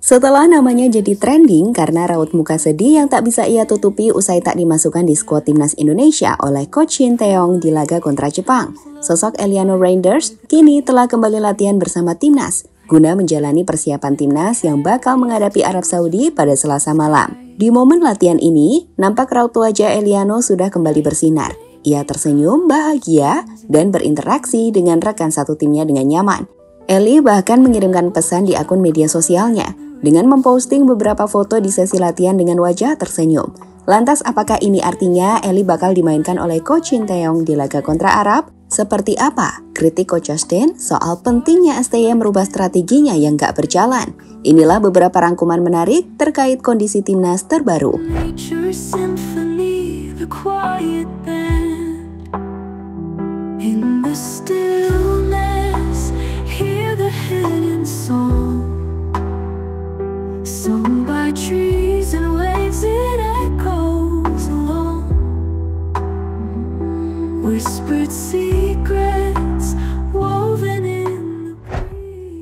Setelah namanya jadi trending karena raut muka sedih yang tak bisa ia tutupi usai tak dimasukkan di skuad timnas Indonesia oleh Coach Shin Tae-yong di laga kontra Jepang, sosok Eliano Reinders kini telah kembali latihan bersama timnas guna menjalani persiapan timnas yang bakal menghadapi Arab Saudi pada Selasa malam. Di momen latihan ini, nampak raut wajah Eliano sudah kembali bersinar. Ia tersenyum, bahagia, dan berinteraksi dengan rekan satu timnya dengan nyaman. Eli bahkan mengirimkan pesan di akun media sosialnya dengan memposting beberapa foto di sesi latihan dengan wajah tersenyum. Lantas apakah ini artinya Eli bakal dimainkan oleh Coach Shin Tae-yong di laga kontra Arab? Seperti apa kritik Coach Justin soal pentingnya STY merubah strateginya yang gak berjalan? Inilah beberapa rangkuman menarik terkait kondisi timnas terbaru.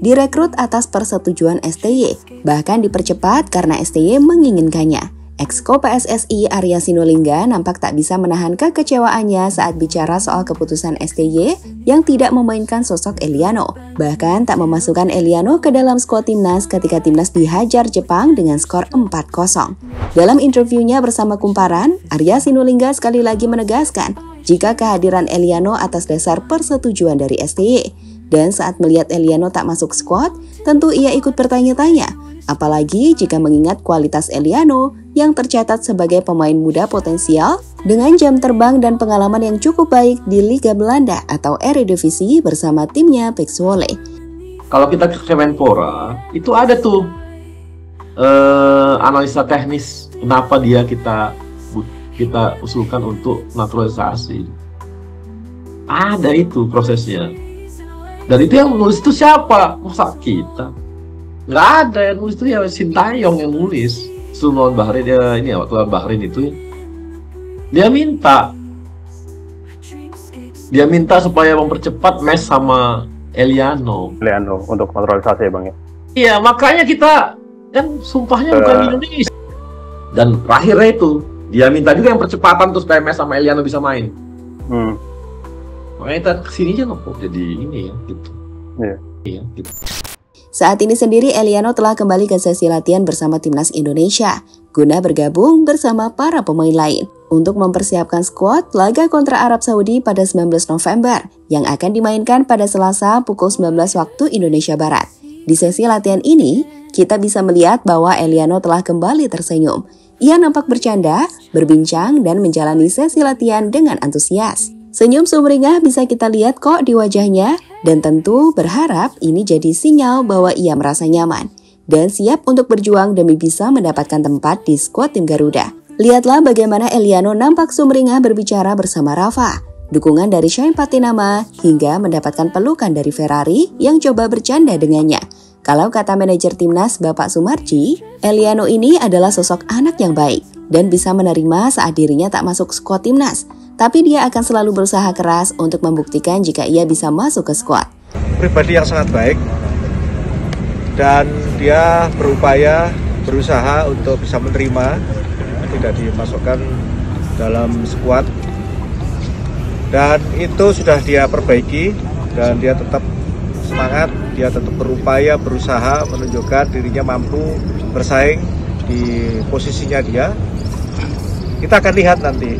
Direkrut atas persetujuan STY, bahkan dipercepat karena STY menginginkannya. Exco PSSI Arya Sinulinga nampak tak bisa menahan kekecewaannya saat bicara soal keputusan STY yang tidak memainkan sosok Eliano. Bahkan tak memasukkan Eliano ke dalam skuad timnas ketika timnas dihajar Jepang dengan skor 4-0. Dalam interviewnya bersama Kumparan, Arya Sinulinga sekali lagi menegaskan jika kehadiran Eliano atas dasar persetujuan dari STY. Dan saat melihat Eliano tak masuk skuad, tentu ia ikut bertanya-tanya. Apalagi jika mengingat kualitas Eliano yang tercatat sebagai pemain muda potensial dengan jam terbang dan pengalaman yang cukup baik di Liga Belanda atau Eredivisie bersama timnya PEC Zwolle. Kalau kita ke Kemenpora, itu ada tuh analisa teknis kenapa dia kita usulkan untuk naturalisasi. Ada itu prosesnya. Dan itu yang menulis itu siapa? Masa kita? Nggak ada yang nulis itu ya Shin Tae-yong yang nulis. Lawan Bahrain waktu lawan Bahrain itu dia minta supaya mempercepat match sama Eliano untuk naturalisasi ya Bang ya. Iya, makanya kita kan sumpahnya bukan di Indonesia. Dan terakhirnya itu dia minta juga yang percepatan terus supaya match sama Eliano bisa main. Makanya kita kesini aja kok jadi ini ya gitu. Iya gitu. Saat ini sendiri Eliano telah kembali ke sesi latihan bersama timnas Indonesia guna bergabung bersama para pemain lain untuk mempersiapkan skuad laga kontra Arab Saudi pada 19 November yang akan dimainkan pada Selasa pukul 19 waktu Indonesia Barat. Di sesi latihan ini, kita bisa melihat bahwa Eliano telah kembali tersenyum. Ia nampak bercanda, berbincang, dan menjalani sesi latihan dengan antusias. Senyum sumringah bisa kita lihat kok di wajahnya, dan tentu berharap ini jadi sinyal bahwa ia merasa nyaman dan siap untuk berjuang demi bisa mendapatkan tempat di skuad tim Garuda. Lihatlah bagaimana Eliano nampak sumringah berbicara bersama Rafa, dukungan dari Shane Patinama, hingga mendapatkan pelukan dari Ferrari yang coba bercanda dengannya. Kalau kata manajer timnas Bapak Sumarji, Eliano ini adalah sosok anak yang baik dan bisa menerima saat dirinya tak masuk skuad timnas. Tapi dia akan selalu berusaha keras untuk membuktikan jika ia bisa masuk ke skuad. Pribadi yang sangat baik dan dia berusaha untuk bisa menerima tidak dimasukkan dalam skuad. Dan itu sudah dia perbaiki dan dia tetap semangat, dia tetap berusaha menunjukkan dirinya mampu bersaing di posisinya dia. Kita akan lihat nanti,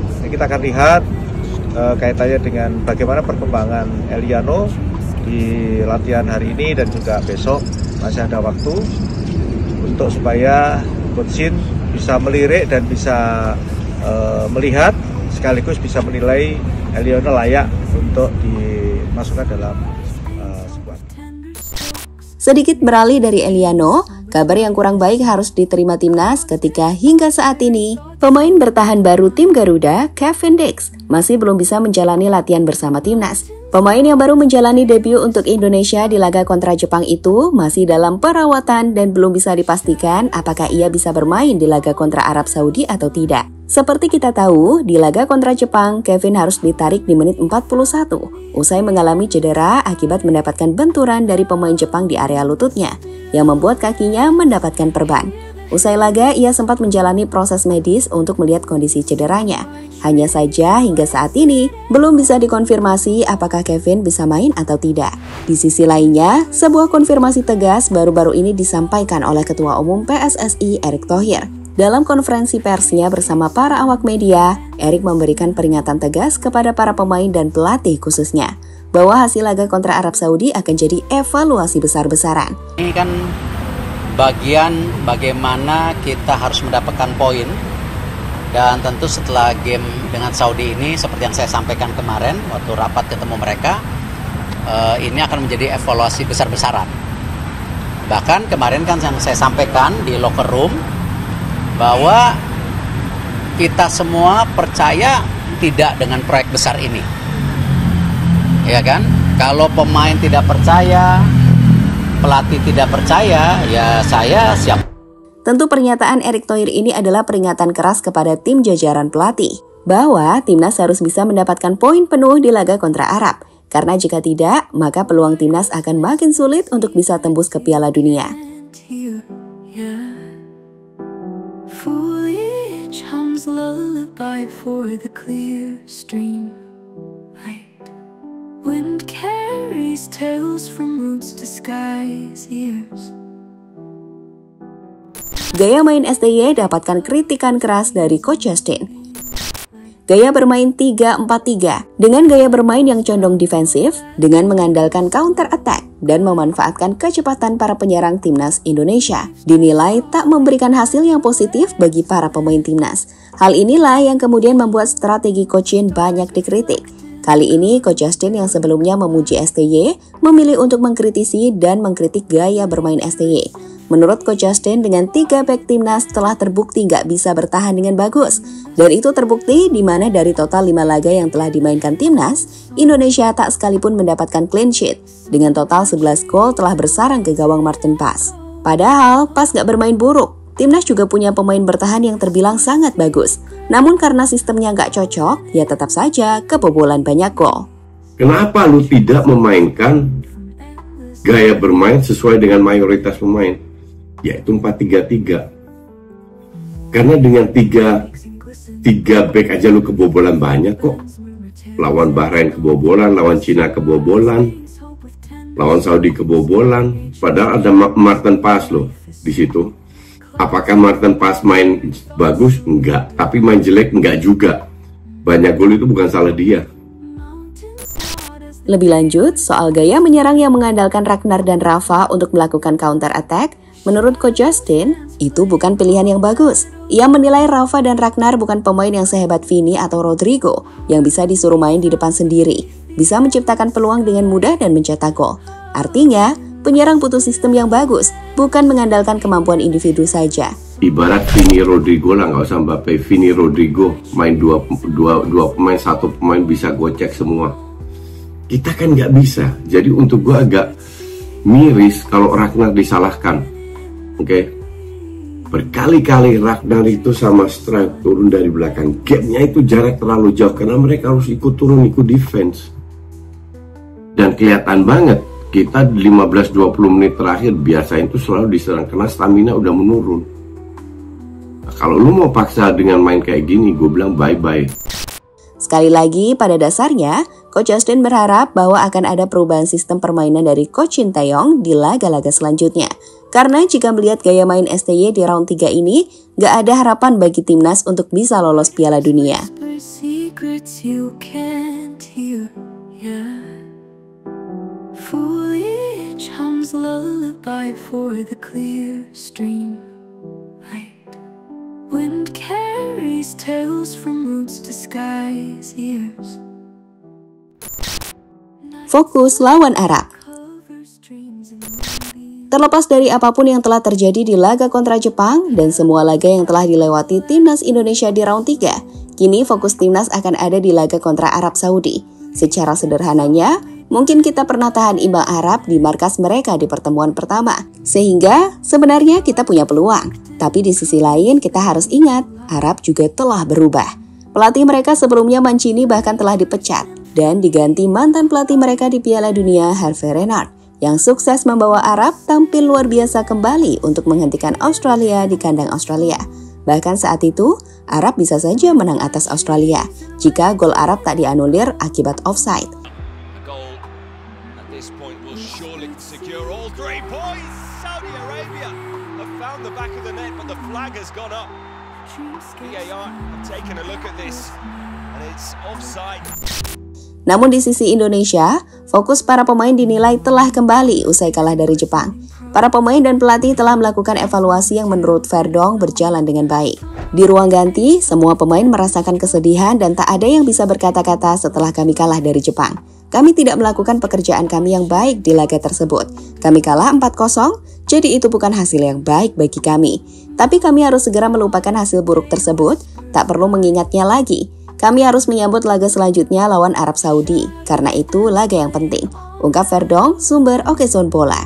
kaitannya dengan bagaimana perkembangan Eliano di latihan hari ini dan juga besok. Masih ada waktu untuk supaya Coach Shin bisa melirik dan bisa melihat sekaligus bisa menilai Eliano layak untuk dimasukkan dalam skuad. Sedikit beralih dari Eliano, kabar yang kurang baik harus diterima timnas ketika hingga saat ini pemain bertahan baru tim Garuda, Kevin Dix, masih belum bisa menjalani latihan bersama timnas. Pemain yang baru menjalani debut untuk Indonesia di laga kontra Jepang itu masih dalam perawatan dan belum bisa dipastikan apakah ia bisa bermain di laga kontra Arab Saudi atau tidak. Seperti kita tahu, di laga kontra Jepang, Kevin harus ditarik di menit 41, usai mengalami cedera akibat mendapatkan benturan dari pemain Jepang di area lututnya. yang membuat kakinya mendapatkan perban. Usai laga, ia sempat menjalani proses medis untuk melihat kondisi cederanya. Hanya saja hingga saat ini belum bisa dikonfirmasi apakah Kevin bisa main atau tidak. Di sisi lainnya, sebuah konfirmasi tegas baru-baru ini disampaikan oleh Ketua Umum PSSI Erick Thohir. Dalam konferensi persnya bersama para awak media, Erick memberikan peringatan tegas kepada para pemain dan pelatih khususnya, bahwa hasil laga kontra Arab Saudi akan jadi evaluasi besar-besaran. Ini kan bagian bagaimana kita harus mendapatkan poin, dan tentu setelah game dengan Saudi ini seperti yang saya sampaikan kemarin waktu rapat ketemu mereka, ini akan menjadi evaluasi besar-besaran. Bahkan kemarin kan yang saya sampaikan di locker room bahwa kita semua percaya tidak dengan proyek besar ini, ya kan? Kalau pemain tidak percaya, pelatih tidak percaya, ya saya siap. Tentu pernyataan Erick Thohir ini adalah peringatan keras kepada tim jajaran pelatih, bahwa timnas harus bisa mendapatkan poin penuh di laga kontra Arab. Karena jika tidak, maka peluang timnas akan makin sulit untuk bisa tembus ke Piala Dunia. Wind carries tales from roots to skies years. Gaya main STY dapatkan kritikan keras dari Coach Justin. Gaya bermain 3-4-3 dengan gaya bermain yang condong defensif dengan mengandalkan counter attack dan memanfaatkan kecepatan para penyerang timnas Indonesia dinilai tak memberikan hasil yang positif bagi para pemain timnas. Hal inilah yang kemudian membuat strategi Coach Shin banyak dikritik. Kali ini, Coach Justin yang sebelumnya memuji STY memilih untuk mengkritisi dan mengkritik gaya bermain STY. Menurut Coach Justin, dengan 3 back timnas telah terbukti nggak bisa bertahan dengan bagus. Dan itu terbukti di mana dari total 5 laga yang telah dimainkan timnas, Indonesia tak sekalipun mendapatkan clean sheet. Dengan total 11 gol telah bersarang ke gawang Martin Paes. Padahal, Paes nggak bermain buruk. Timnas juga punya pemain bertahan yang terbilang sangat bagus. Namun karena sistemnya nggak cocok, ya tetap saja kebobolan banyak gol. Kenapa lu tidak memainkan gaya bermain sesuai dengan mayoritas pemain? Yaitu 4-3-3. Karena dengan 3 back aja lu kebobolan banyak kok. Lawan Bahrain kebobolan, lawan Cina kebobolan, lawan Saudi kebobolan. Padahal ada Martin Paes loh di situ. Apakah Martin Paes main bagus? Enggak. Tapi main jelek? Enggak juga. Banyak gol itu bukan salah dia. Lebih lanjut, soal gaya menyerang yang mengandalkan Ragnar dan Rafa untuk melakukan counter attack, menurut Coach Justin, itu bukan pilihan yang bagus. Ia menilai Rafa dan Ragnar bukan pemain yang sehebat Vini atau Rodrigo, yang bisa disuruh main di depan sendiri, bisa menciptakan peluang dengan mudah dan mencetak gol. Artinya, penyerang butuh sistem yang bagus, bukan mengandalkan kemampuan individu saja. Ibarat Vini Rodrigo lah, nggak usah Mbappe. Vini Rodrigo main dua pemain, satu pemain bisa gocek semua. Kita kan nggak bisa. Jadi untuk gue agak miris kalau Ragnar disalahkan. Oke? Berkali-kali Ragnar itu sama Strike turun dari belakang. Gapnya itu jarak terlalu jauh karena mereka harus ikut turun, ikut defense. Dan kelihatan banget. Kita 15-20 menit terakhir biasa itu selalu diserang karena stamina udah menurun. Nah, kalau lu mau paksa dengan main kayak gini, gue bilang bye-bye. Sekali lagi, pada dasarnya, Coach Justin berharap bahwa akan ada perubahan sistem permainan dari Coach Shin Tae-yong di laga-laga selanjutnya. Karena jika melihat gaya main STY di round 3 ini, gak ada harapan bagi timnas untuk bisa lolos Piala Dunia. Foliage hums lullaby for the clear stream light. Wind carries tales from roots to skies years. Fokus lawan Arab. Terlepas dari apapun yang telah terjadi di laga kontra Jepang dan semua laga yang telah dilewati timnas Indonesia di round 3, kini fokus timnas akan ada di laga kontra Arab Saudi. Secara sederhananya, mungkin kita pernah tahan imbang Arab di markas mereka di pertemuan pertama. Sehingga sebenarnya kita punya peluang. Tapi di sisi lain kita harus ingat, Arab juga telah berubah. Pelatih mereka sebelumnya Mancini bahkan telah dipecat dan diganti mantan pelatih mereka di Piala Dunia Hervé Renard. yang sukses membawa Arab tampil luar biasa kembali untuk menghentikan Australia di kandang Australia. Bahkan saat itu, Arab bisa saja menang atas Australia jika gol Arab tak dianulir akibat offside. Namun di sisi Indonesia, fokus para pemain dinilai telah kembali usai kalah dari Jepang. Para pemain dan pelatih telah melakukan evaluasi yang menurut Verdong berjalan dengan baik. Di ruang ganti, semua pemain merasakan kesedihan dan tak ada yang bisa berkata-kata setelah kami kalah dari Jepang. Kami tidak melakukan pekerjaan kami yang baik di laga tersebut. Kami kalah 4-0, jadi itu bukan hasil yang baik bagi kami. Tapi kami harus segera melupakan hasil buruk tersebut, tak perlu mengingatnya lagi. Kami harus menyambut laga selanjutnya lawan Arab Saudi, karena itu laga yang penting. Ungkap Verdong, sumber Okezone Bola.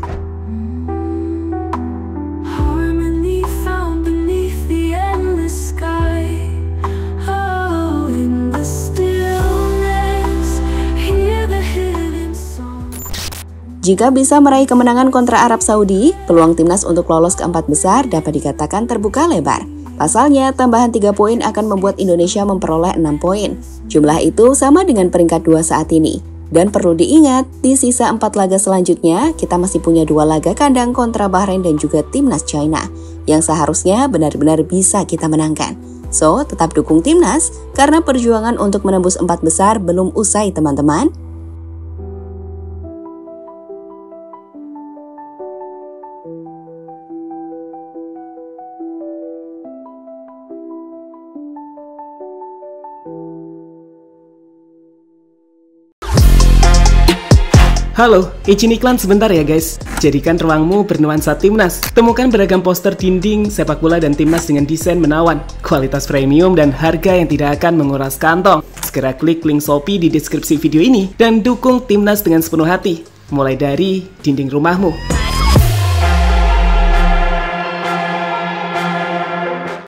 Jika bisa meraih kemenangan kontra Arab Saudi, peluang timnas untuk lolos ke 4 besar dapat dikatakan terbuka lebar. Pasalnya, tambahan 3 poin akan membuat Indonesia memperoleh 6 poin. Jumlah itu sama dengan peringkat 2 saat ini. Dan perlu diingat, di sisa 4 laga selanjutnya, kita masih punya 2 laga kandang kontra Bahrain dan juga timnas China, yang seharusnya benar-benar bisa kita menangkan. So, tetap dukung timnas, karena perjuangan untuk menembus 4 besar belum usai teman-teman. Halo, izin iklan sebentar ya guys. Jadikan ruangmu bernuansa timnas. Temukan beragam poster dinding, sepak bola dan timnas dengan desain menawan, kualitas premium dan harga yang tidak akan menguras kantong. Segera klik link Shopee di deskripsi video ini dan dukung timnas dengan sepenuh hati. Mulai dari dinding rumahmu.